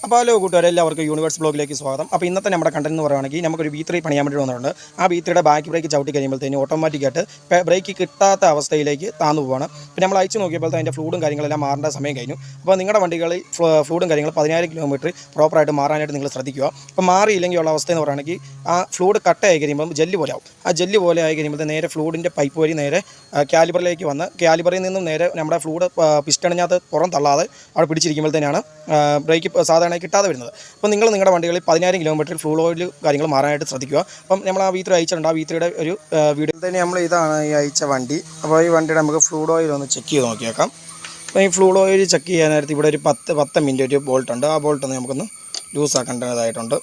അപ്പോൾ ഹലോ കൂട്ടുകാരെ, എല്ലാവർക്കും യൂണിവേഴ്സ് ബ്ലോഗിലേക്ക് സ്വാഗതം. അപ്പോൾ ഇന്നത്തെ നമ്മുടെ കണ്ടന്റ് എന്ന് പറയുകയാണെങ്കിൽ നമുക്കൊരു V3 പണിയാൻ വേണ്ടി വന്നിട്ടുണ്ട്. ആ V3യുടെ ബാക്ക് ബ്രേക്ക് ചവിട്ടി കഴിയുമ്പോഴത്തേനും ഓട്ടോമാറ്റിക്കായിട്ട് ബ്രേക്ക് കിട്ടാത്ത അവസ്ഥയിലേക്ക് താന്നു പോവാണ്. പിന്നെ നമ്മൾ അയച്ചു നോക്കിയപ്പോൾ അതിൻ്റെ ഫ്ലൂഡും കാര്യങ്ങളെല്ലാം മാറേണ്ട സമയം കഴിഞ്ഞു. അപ്പോൾ നിങ്ങളുടെ വണ്ടികളിൽ ഫ്ലൂഡും കാര്യങ്ങൾ 10,000 കിലോമീറ്റർ പ്രോപ്പറായിട്ട് മാറാനായിട്ട് നിങ്ങൾ ശ്രദ്ധിക്കുക. അപ്പോൾ മാറിയില്ലെങ്കിൽ ഉള്ള അവസ്ഥ എന്ന് പറയുകയാണെങ്കിൽ ആ ഫ്ലൂഡ് കട്ടായി കഴിയുമ്പോൾ ജെല്ല് പോലെ ആവും. ആ ജെല്ല് പോലെ ആയി കഴിയുമ്പോൾ നേരെ ഫ്ലൂഡിൻ്റെ പൈപ്പ് വഴി നേരെ കാലിബറിലേക്ക് വന്ന് കാലിബറിൽ നിന്നും നേരെ നമ്മുടെ ഫ്ലൂഡ് പിസ്റ്റണിനകത്ത് പുറം തള്ളാതെ അവിടെ പിടിച്ചിരിക്കുമ്പോഴത്തേനാണ് ബ്രേക്ക് സാധാരണ കിട്ടാതെ വരുന്നത്. അപ്പോൾ നിങ്ങൾ നിങ്ങളുടെ വണ്ടികളിൽ 10,000 കിലോമീറ്ററിൽ ഫ്ലൂഡ് ഓയിൽ കാര്യങ്ങൾ മാറാനായിട്ട് ശ്രദ്ധിക്കുക. അപ്പം നമ്മൾ ആ V3 അയച്ചിട്ടുണ്ട്. ആ V3യുടെ ഒരു വീഡിയോ തന്നെ നമ്മൾ ഇതാണ് ഈ അയച്ച വണ്ടി. അപ്പോൾ ഈ വണ്ടിയുടെ നമുക്ക് ഫ്ലൂഡ് ഓയിൽ ഒന്ന് ചെക്ക് ചെയ്ത് നോക്കിയേക്കാം. അപ്പോൾ ഈ ഫ്ലൂഡ് ഓയിൽ ചെക്ക് ചെയ്യാനായിട്ട് ഇവിടെ ഒരു 10 മിനിറ്റ് ഒരു ബോൾട്ട് ഉണ്ട്. ആ ബോൾട്ട് ഒന്ന് നമുക്കൊന്ന് ലൂസാക്കേണ്ടതായിട്ടുണ്ട്.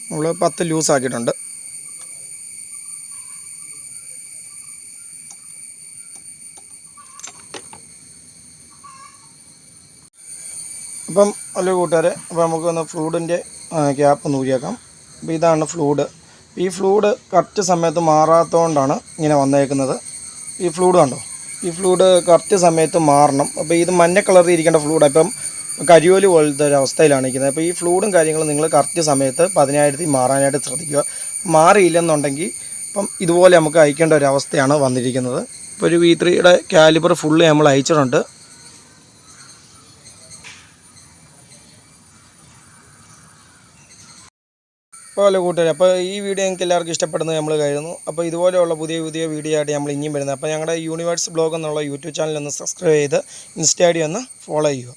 നമ്മൾ 10 ലൂസാക്കിയിട്ടുണ്ട്. അപ്പം ഹലോ കൂട്ടുകാരെ, അപ്പോൾ നമുക്കൊന്ന് ഫ്ലൂഡിൻ്റെ ക്യാപ്പ് നൂരിയേക്കാം. അപ്പോൾ ഇതാണ് ഫ്ലൂഡ്. ഈ ഫ്ലൂഡ് കറക്റ്റ് സമയത്ത് മാറാത്തതുകൊണ്ടാണ് ഇങ്ങനെ വന്നേക്കുന്നത്. ഈ ഫ്ലൂഡ് കണ്ടോ, ഈ ഫ്ലൂഡ് കറക്റ്റ് സമയത്ത് മാറണം. അപ്പോൾ ഇത് മഞ്ഞ കളറിൽ ഇരിക്കേണ്ട ഫ്ലൂഡ് ഇപ്പം കരിയോല് പോലത്തെ ഒരു അവസ്ഥയിലാണ് ഇരിക്കുന്നത്. അപ്പോൾ ഈ ഫ്ലൂഡും കാര്യങ്ങളും നിങ്ങൾ കറക്റ്റ് സമയത്ത് 10,000 മാറാനായിട്ട് ശ്രദ്ധിക്കുക. മാറിയില്ലെന്നുണ്ടെങ്കിൽ ഇപ്പം ഇതുപോലെ നമുക്ക് അയക്കേണ്ട ഒരു അവസ്ഥയാണ് വന്നിരിക്കുന്നത്. ഇപ്പോൾ ഒരു V3യുടെ കാലിബർ ഫുള്ള് നമ്മൾ അയച്ചിട്ടുണ്ട്. അപ്പോൾ ഹലോ കൂട്ടുകാരെ, അപ്പോൾ ഈ വീഡിയോ നിങ്ങൾക്ക് എല്ലാവർക്കും ഇഷ്ടപ്പെടുന്നത് നമ്മൾ കരുതുന്നു. അപ്പോൾ ഇതുപോലെയുള്ള പുതിയ വീഡിയോ ആയിട്ട് നമ്മൾ ഇനിയും വരുന്നത്. അപ്പോൾ ഞങ്ങളുടെ യൂണിവേഴ്സ് ബ്ലോഗ് എന്നുള്ള യൂട്യൂബ് ചാനൽ ഒന്ന് സബ്സ്ക്രൈബ് ചെയ്ത് ഇൻസ്റ്റ ID ഒന്ന് ഫോളോ ചെയ്യുക.